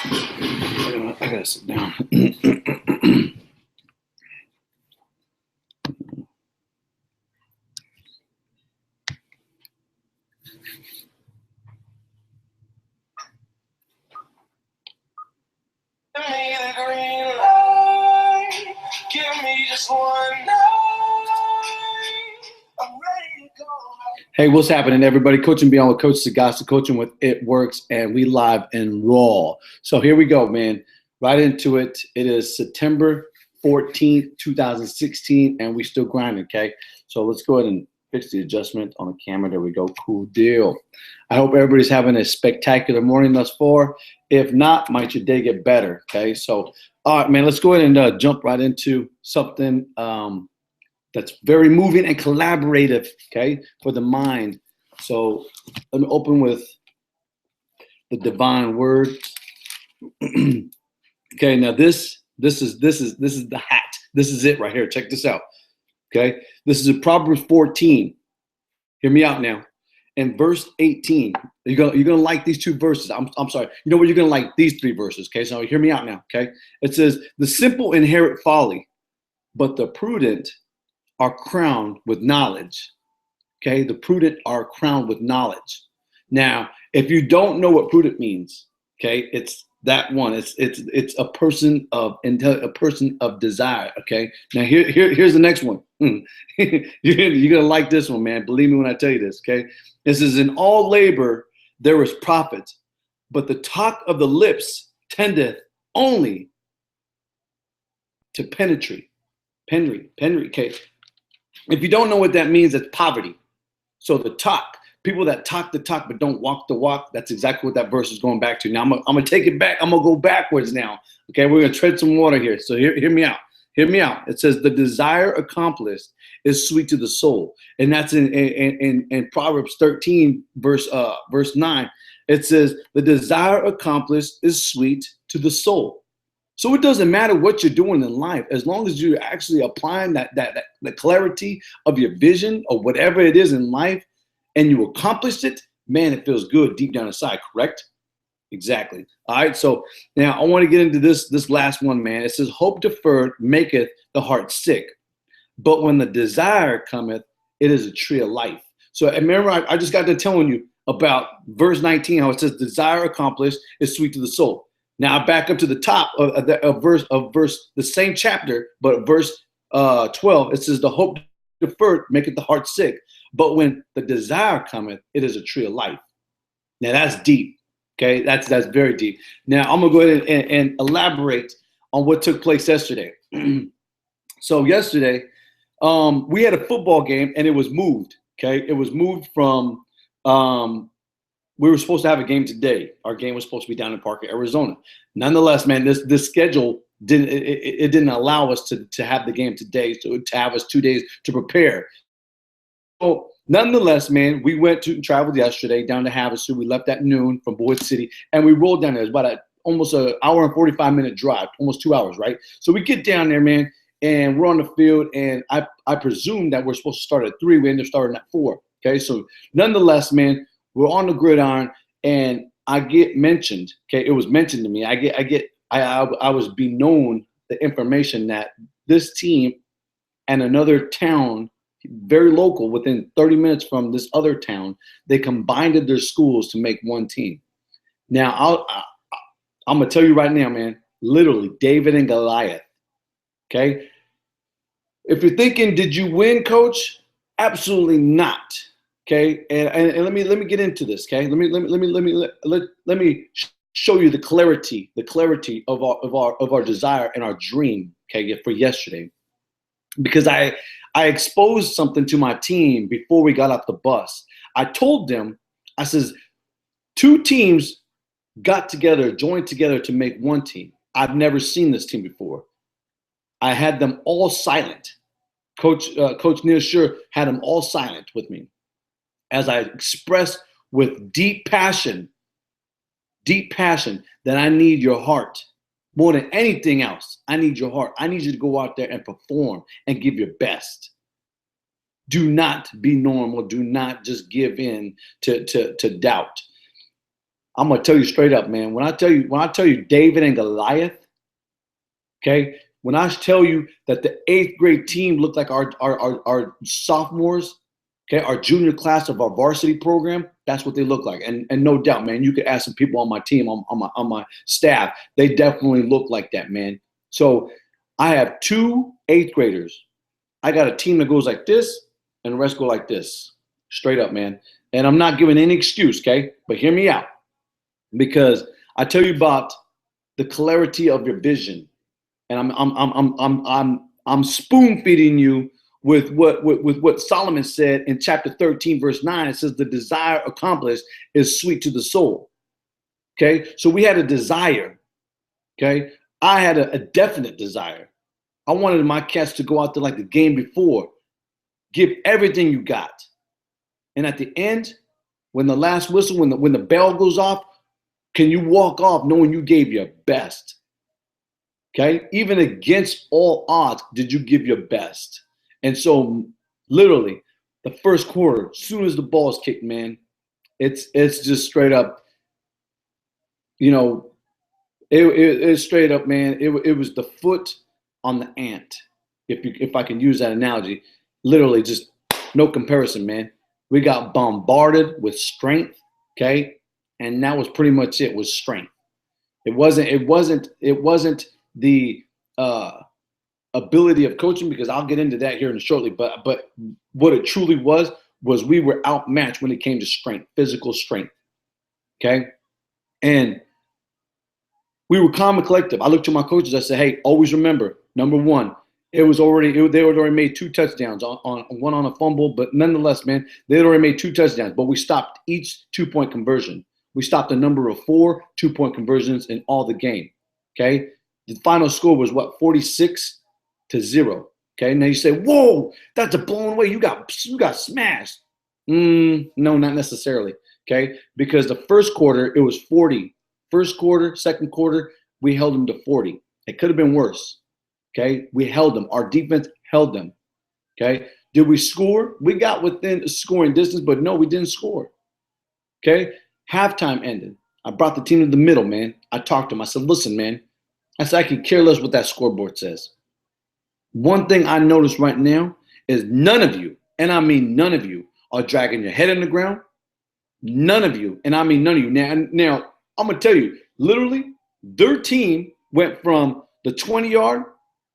I gotta sit down. Give me just one night. I'm ready to go. Hey, what's happening, everybody? Coaching Beyond with Coach Sagasta, coaching with It Works, and we live and raw. So here we go, man. Right into it. It is September 14th, 2016, and we still grinding, okay? So let's go ahead and fix the adjustment on the camera. There we go. Cool deal. I hope everybody's having a spectacular morning thus far. If not, might your day get better, okay? So, all right, man, let's go ahead and jump right into something that's very moving and collaborative, okay, for the mind. So let me open with the divine word. Okay, now this is the hat. This is it right here. Check this out. Okay, this is in Proverbs 14. Hear me out now. In verse 18, you're gonna like these two verses. I'm sorry. You know what? You're gonna like these three verses. Okay, so hear me out now. Okay, it says, "The simple inherit folly, but the prudent are crowned with knowledge." Okay, the prudent are crowned with knowledge. Now, if you don't know what prudent means, okay, it's that one. It's a person of desire. Okay. Now here's the next one. You're gonna like this one, man. Believe me when I tell you this. Okay. This is, in all labor there is profit, but the talk of the lips tendeth only to penetrate. Okay. If you don't know what that means, it's poverty. So the talk, people that talk the talk but don't walk the walk, that's exactly what that verse is going back to. Now I'm gonna take it back. I'm gonna go backwards now. Okay, we're gonna tread some water here. So hear me out. Hear me out. It says the desire accomplished is sweet to the soul, and that's in Proverbs 13 verse 9. It says the desire accomplished is sweet to the soul. So it doesn't matter what you're doing in life, as long as you're actually applying the clarity of your vision or whatever it is in life, and you accomplished it, man, it feels good deep down inside, correct? Exactly. All right, so now I want to get into this last one, man. It says, hope deferred maketh the heart sick, but when the desire cometh, it is a tree of life. So remember, I just got to telling you about verse 19, how it says, desire accomplished is sweet to the soul. Now back up to the top of verse, the same chapter, but verse 12, it says, the hope deferred maketh the heart sick, but when the desire cometh, it is a tree of life. Now that's deep. Okay, that's very deep. Now I'm gonna go ahead and elaborate on what took place yesterday. So yesterday, we had a football game and it was moved. Okay, it was moved from. We were supposed to have a game today. Our game was supposed to be down in Parker, Arizona. Nonetheless, man, this schedule didn't allow us to have the game today, so to have us 2 days to prepare. So nonetheless, man, we traveled yesterday down to Havasu. We left at noon from Boyd City, and we rolled down there. It was about almost an hour and 45-minute drive, almost 2 hours, right? So we get down there, man, and we're on the field, and I presume that we're supposed to start at 3. We ended up starting at 4. Okay, so nonetheless, man, we're on the gridiron, and I get mentioned. Okay, it was mentioned to me. I was being known the information that this team and another town, very local, within 30 minutes from this other town, they combined their schools to make one team. Now, I'm gonna tell you right now, man. Literally, David and Goliath. Okay. If you're thinking, did you win, Coach? Absolutely not. Okay, and let me get into this. Okay, let me show you the clarity of our desire and our dream. Okay, for yesterday, because I exposed something to my team before we got off the bus. I told them, I says, 2 teams joined together to make one team. I've never seen this team before. I had them all silent. Coach Neil Sure had them all silent with me, as I expressed with deep passion that I need your heart more than anything else. I need your heart. I need you to go out there and perform and give your best. Do not be normal. Do not just give in to doubt. I'm gonna tell you straight up, man. When I tell you David and Goliath, okay, when I tell you that the 8th grade team looked like our sophomores, okay, our junior class of our varsity program, that's what they look like. And no doubt, man, you could ask some people on my team, on my staff, they definitely look like that, man. So I have 2 8th graders. I got a team that goes like this, and the rest go like this, straight up, man. And I'm not giving any excuse, okay? But hear me out, because I tell you about the clarity of your vision, and I'm spoon feeding you with what Solomon said in chapter 13, verse 9. It says, "The desire accomplished is sweet to the soul." Okay, so we had a desire. Okay, I had a definite desire. I wanted my cats to go out there like the game before, give everything you got, and at the end, when the last whistle, when the bell goes off, can you walk off knowing you gave your best? Okay, even against all odds, did you give your best? And so, literally, the first quarter, as soon as the ball is kicked, man, it's just straight up, you know, it's straight up, man. It was the foot on the ant, if I can use that analogy. Literally, just no comparison, man. We got bombarded with strength, okay, and that was pretty much it. Was strength. It wasn't the ability of coaching, because I'll get into that here in shortly. But what it truly was we were outmatched when it came to strength, physical strength. Okay, and we were calm and collective. I looked to my coaches. I said, "Hey, always remember, number one, they had already made 2 touchdowns on one on a fumble, but nonetheless, man, they had already made 2 touchdowns. But we stopped each 2-point conversion. We stopped a number of 4 2-point conversions in all the game. Okay, the final score was what, 46-0. Okay, now you say, whoa, that's a blown away. You got smashed. No, not necessarily. Okay, because the first quarter it was 40. First quarter, second quarter, we held them to 40. It could have been worse. Okay, we held them. Our defense held them. Okay, did we score? We got within scoring distance, but no, we didn't score. Okay, halftime ended. I brought the team to the middle, man. I talked to them. I said, listen, man. I said, I could care less what that scoreboard says. One thing I notice right now is none of you, and I mean none of you, are dragging your head in the ground. None of you, and I mean none of you. Now I'm going to tell you, literally, their team went from the 20-yard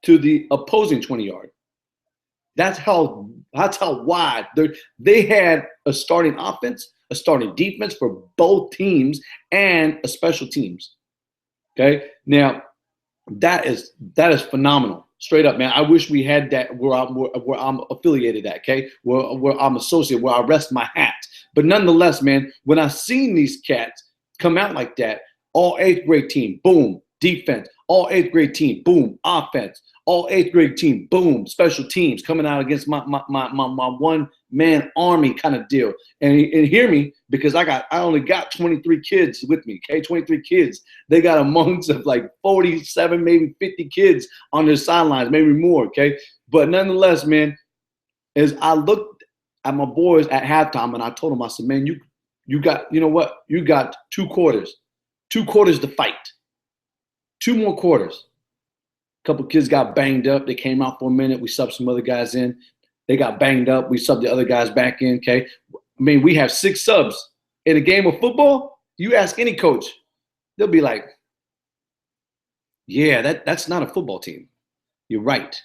to the opposing 20-yard. That's how wide they had a starting offense, a starting defense for both teams, and a special teams. Okay, now that is phenomenal, straight up, man. I wish we had that where I'm affiliated at. Okay, where I'm associated, where I rest my hat. But nonetheless, man, when I seen these cats come out like that, all 8th-grade team, boom, defense. All 8th-grade team, boom, offense. All 8th-grade team, boom, special teams, coming out against my one-man army kind of deal. And hear me, because I only got 23 kids with me, okay? 23 kids. They got amongst of like 47, maybe 50 kids on their sidelines, maybe more, okay? But nonetheless, man, as I looked at my boys at halftime, and I told them, I said, man, you got, you know what? You got 2 quarters. 2 quarters to fight. 2 more quarters. A couple kids got banged up. They came out for a minute. We subbed some other guys in. They got banged up. We subbed the other guys back in, okay? I mean, we have 6 subs. In a game of football, you ask any coach, they'll be like, yeah, that's not a football team. You're right,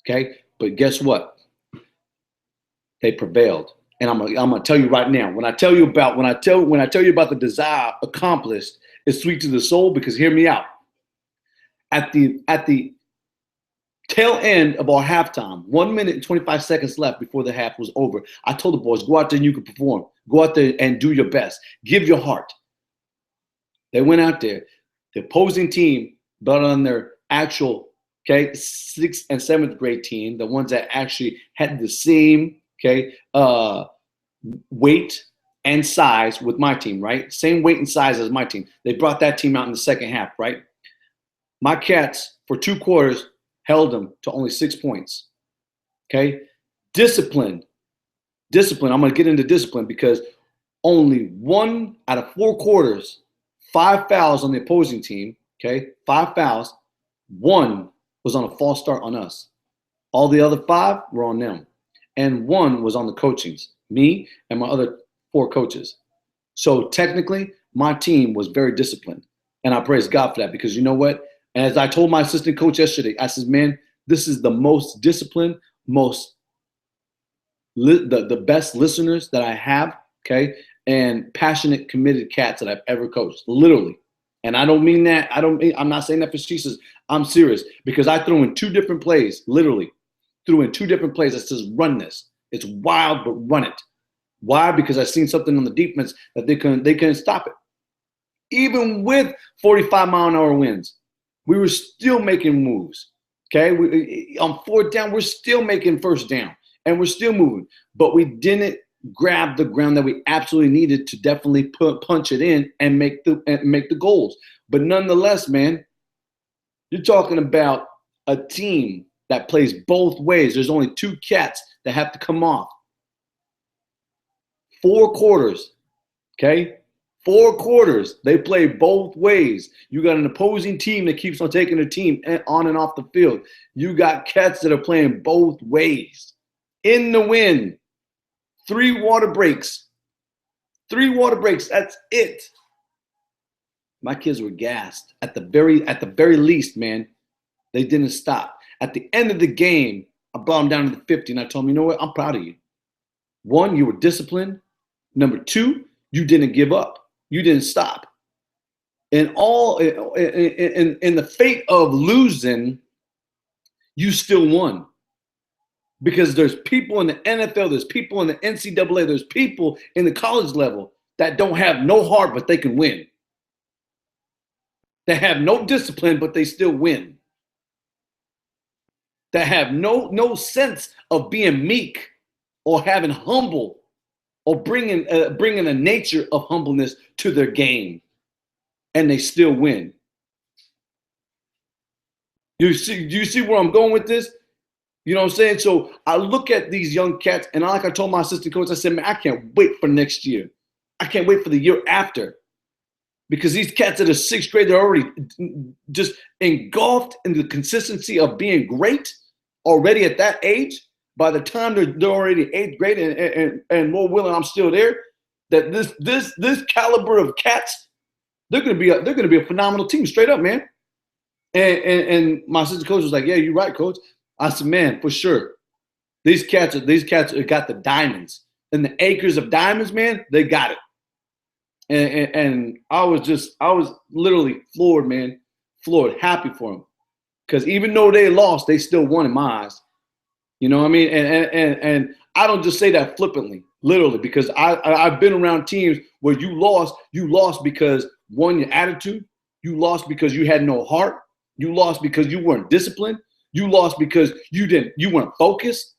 okay? But guess what? They prevailed. And I'm gonna tell you right now, when I tell you about the desire accomplished is sweet to the soul, because hear me out. At the tail end of our halftime, 1 minute and 25 seconds left before the half was over, I told the boys, go out there and you can perform. Go out there and do your best. Give your heart. They went out there. The opposing team brought on their actual, okay, 6th and 7th grade team, the ones that actually had the same, okay, weight and size with my team, right? Same weight and size as my team. They brought that team out in the second half, right? My cats, for 2 quarters, held them to only 6 points. Okay? Discipline. I'm going to get into discipline, because only 1 out of 4 quarters, 5 fouls on the opposing team, okay? 5 fouls. 1 was on a false start on us. All the other 5 were on them. And 1 was on the coachings, me and my other 4 coaches. So technically, my team was very disciplined. And I praise God for that, because you know what? As I told my assistant coach yesterday, I said, man, this is the most disciplined, the best listeners that I have, okay? And passionate, committed cats that I've ever coached, literally. And I don't mean that. I'm not saying that facetious. I'm serious, because I threw in 2 different plays, literally threw in 2 different plays that says run this. It's wild, but run it. Why? Because I seen something on the defense that they couldn't stop it. Even with 45-mile-an-hour winds, we were still making moves. Okay, on 4th down, we're still making 1st down, and we're still moving. But we didn't grab the ground that we absolutely needed to definitely punch it in and make the goals. But nonetheless, man, you're talking about a team that plays both ways. There's only 2 cats that have to come off. 4 quarters, okay? 4 quarters, they play both ways. You got an opposing team that keeps on taking a team on and off the field. You got cats that are playing both ways. In the wind, 3 water breaks. 3 water breaks, that's it. My kids were gassed. At the very least, man, they didn't stop. At the end of the game, I brought them down to the 50, and I told them, you know what, I'm proud of you. 1, you were disciplined. Number 2, you didn't give up. You didn't stop. And all in the fate of losing, you still won. Because there's people in the NFL, there's people in the NCAA, there's people in the college level that don't have no heart, but they can win. They have no discipline, but they still win. That have no sense of being meek or having humble, or bringing a nature of humbleness to their game, and they still win. Do you see where I'm going with this? You know what I'm saying? So I look at these young cats, and like I told my assistant coach, I said, man, I can't wait for next year. I can't wait for the year after. Because these cats that are 6th grade, they're already just engulfed in the consistency of being great already at that age. By the time they're already 8th grade, and more willing, I'm still there. That this caliber of cats, they're gonna be a phenomenal team, straight up, man. And my assistant coach was like, yeah, you're right, coach. I said, man, for sure. These cats got the diamonds, and the acres of diamonds, man. They got it. And I was literally floored, man, floored, happy for them, because even though they lost, they still won in my eyes. You know what I mean? And I don't just say that flippantly, literally, because I've been around teams where you lost because, 1, your attitude, you lost because you had no heart, you lost because you weren't disciplined, you lost because you weren't focused,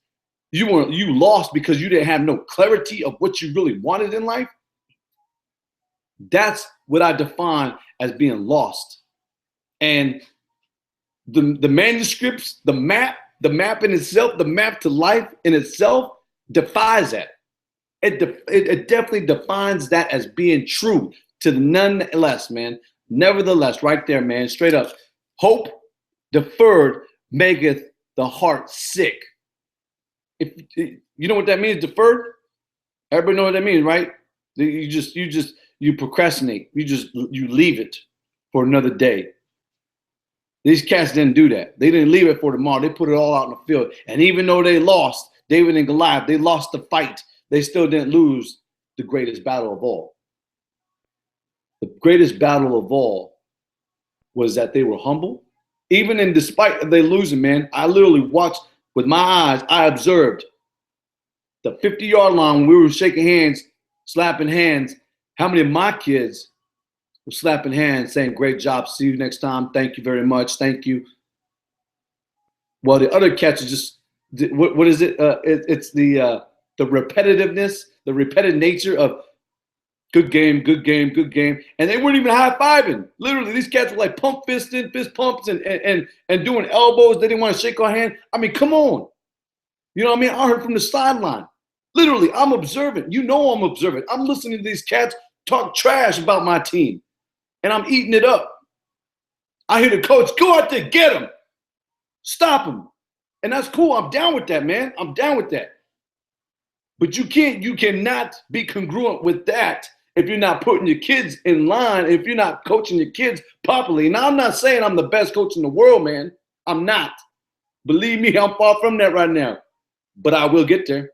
you lost because you didn't have no clarity of what you really wanted in life. That's what I define as being lost. And the manuscripts, the map in itself, the map to life in itself defies that. It definitely defines that as being true to the nonetheless, man. Nevertheless, right there, man, straight up. Hope deferred maketh the heart sick. If you know what that means, deferred? Everybody know what that means, right? You procrastinate. You leave it for another day. These cats didn't do that. They didn't leave it for tomorrow. They put it all out in the field. And even though they lost, David and Goliath, they lost the fight. They still didn't lose the greatest battle of all. The greatest battle of all was that they were humble. Even in despite of they losing, man, I literally watched with my eyes. I observed the 50-yard line when we were shaking hands, slapping hands. How many of my kids were slapping hands, saying, great job, see you next time, thank you very much, thank you. Well, the other cats are just, what is it? It's the repetitiveness, the repetitive nature of good game, good game, good game. And they weren't even high-fiving. Literally, these cats were like pump fisting, fist pumps, and doing elbows. They didn't want to shake our hand. I mean, come on. You know what I mean? I heard from the sideline. Literally, I'm observant. You know I'm observant. I'm listening to these cats talk trash about my team, and I'm eating it up. I hear the coach, go out there, get him. Stop him. And that's cool. I'm down with that, man. I'm down with that. But you cannot be congruent with that if you're not putting your kids in line, if you're not coaching your kids properly. Now, I'm not saying I'm the best coach in the world, man. I'm not. Believe me, I'm far from that right now. But I will get there.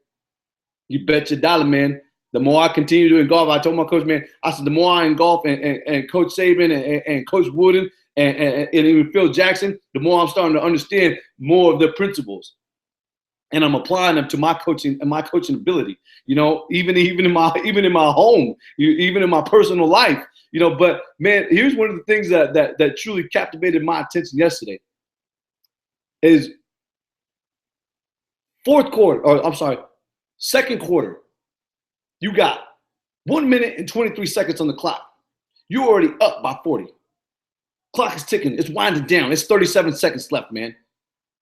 You bet your dollar, man. The more I continue to golf, I told my coach, man, I said, the more I engulf and Coach Saban and Coach Wooden and even Phil Jackson, the more I'm starting to understand more of the principles. And I'm applying them to my coaching and my coaching ability, you know, even in my home, even in my personal life, you know. But man, here's one of the things that truly captivated my attention yesterday is second quarter. You got 1 minute and 23 seconds on the clock. You're already up by 40. Clock is ticking. It's winding down. It's 37 seconds left, man.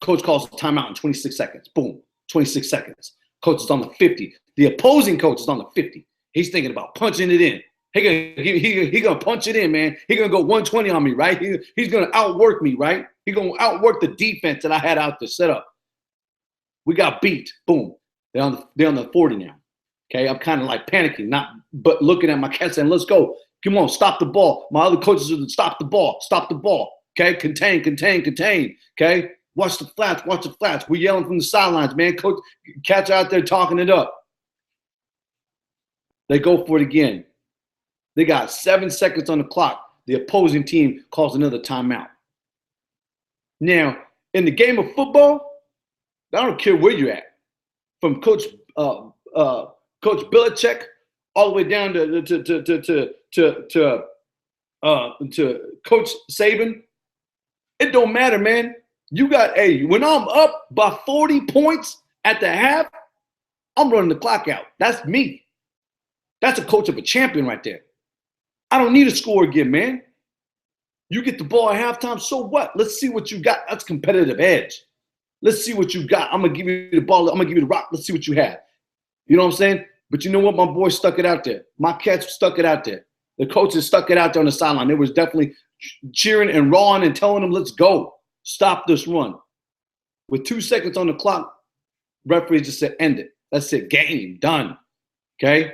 Coach calls a timeout in 26 seconds. Boom, 26 seconds. Coach is on the 50. The opposing coach is on the 50. He's thinking about punching it in. He gonna punch it in, man. He gonna go 120 on me, right? He's gonna outwork me, right? He's gonna outwork the defense that I had out there set up. We got beat. Boom. They're on the 40 now. Okay, I'm kind of like panicking, but looking at my cats saying, let's go. Come on, stop the ball. My other coaches are stop the ball. Stop the ball. Okay, contain. Okay, watch the flats. We're yelling from the sidelines, man. Coach, cats out there talking it up. They go for it again. They got 7 seconds on the clock. The opposing team calls another timeout. Now, in the game of football, I don't care where you're at. From Coach Belichick all the way down to Coach Saban, it don't matter, man. You got when I'm up by 40 points at the half, I'm running the clock out. That's me. That's a coach of a champion right there. I don't need to score again, man. You get the ball at halftime, so what? Let's see what you got. That's competitive edge. Let's see what you got. I'm going to give you the ball. I'm going to give you the rock. Let's see what you have. You know what I'm saying? But you know what? My boys stuck it out there. My cats stuck it out there. The coaches stuck it out there on the sideline. They was definitely cheering and rawing and telling them, let's go. Stop this run. With 2 seconds on the clock, referee just said, end it. That's it. Game. Done. Okay?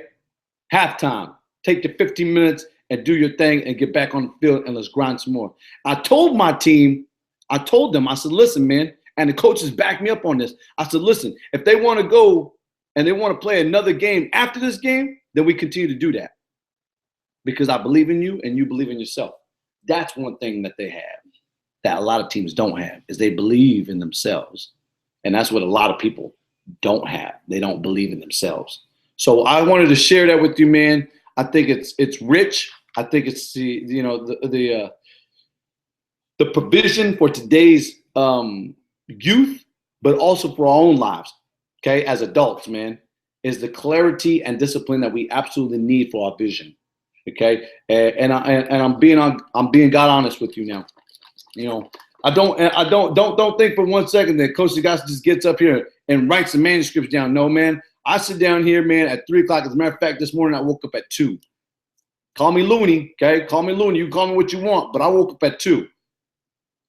Halftime. Take the 15 minutes and do your thing and get back on the field and let's grind some more. I told my team, I said, listen, man, and the coaches backed me up on this. I said, listen, if they want to go and they want to play another game after this game, then we continue to do that. Because I believe in you and you believe in yourself. That's one thing that they have that a lot of teams don't have, is they believe in themselves. And that's what a lot of people don't have. They don't believe in themselves. So I wanted to share that with you, man. I think it's rich. I think it's the provision for today's youth, but also for our own lives. Okay, as adults, man, is the clarity and discipline that we absolutely need for our vision. Okay, and I'm being God honest with you now. You know, I don't think for 1 second that Coach Degas just gets up here and writes the manuscripts down. No, man. I sit down here, man, at 3 o'clock. As a matter of fact, this morning I woke up at 2. Call me loony, okay? Call me loony. You can call me what you want, but I woke up at 2.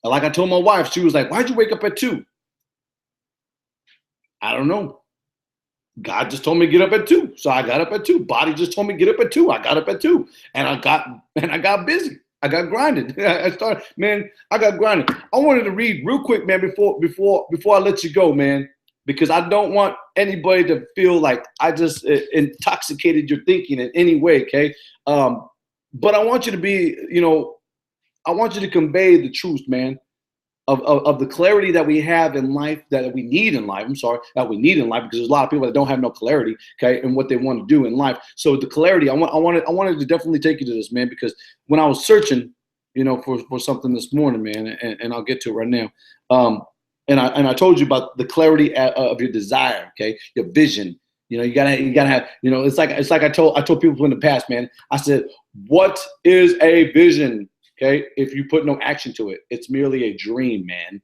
And like I told my wife, she was like, why'd you wake up at 2? I don't know. God just told me to get up at 2. So I got up at 2. Body just told me to get up at 2. I got up at 2. And I got busy. I got grinded. I got grinded. I wanted to read real quick, man, before I let you go, man, because I don't want anybody to feel like I just intoxicated your thinking in any way, okay? But I want you to be, I want you to convey the truth, man, of the clarity that we have in life, that we need in life. That we need in life, because there's a lot of people that don't have no clarity, okay, in what they want to do in life. So the clarity, I wanted to definitely take you to this, man, because when I was searching, for something this morning, man, and I'll get to it right now. And I told you about the clarity of your desire, okay, your vision. You gotta have, it's like I told people in the past, man. I said, what is a vision? Okay, if you put no action to it, it's merely a dream, man.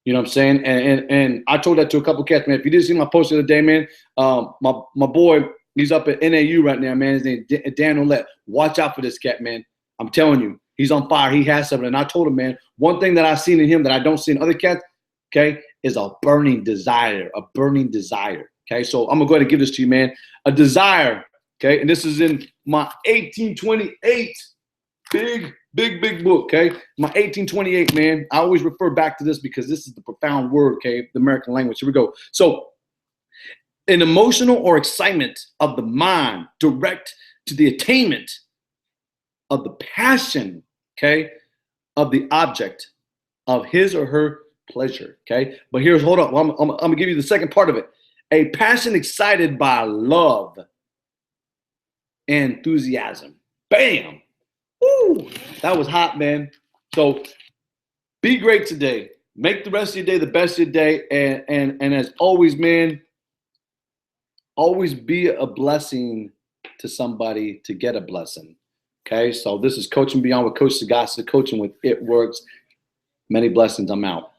You know what I'm saying? And I told that to a couple cats, man. If you didn't see my post the other day, man, my boy, he's up at NAU right now, man. His name is Dan Olette. Watch out for this cat, man. I'm telling you, he's on fire. He has something. And I told him, man, one thing that I've seen in him that I don't see in other cats, okay, is a burning desire, a burning desire. Okay, so I'm gonna go ahead and give this to you, man. A desire, okay, and this is in my 1828 big book, okay? My 1828, man. I always refer back to this because this is the profound word, okay? The American language. Here we go. So, an emotional or excitement of the mind direct to the attainment of the passion, okay, of the object of his or her pleasure, okay? But here's, hold up, I'm gonna give you the second part of it. A passion excited by love, enthusiasm. Bam! Woo! That was hot, man. So be great today. Make the rest of your day the best of your day. And as always, man, always be a blessing to somebody to get a blessing. Okay, so this is Coaching Beyond with Coach Sagasa, coaching with It Works. Many blessings. I'm out.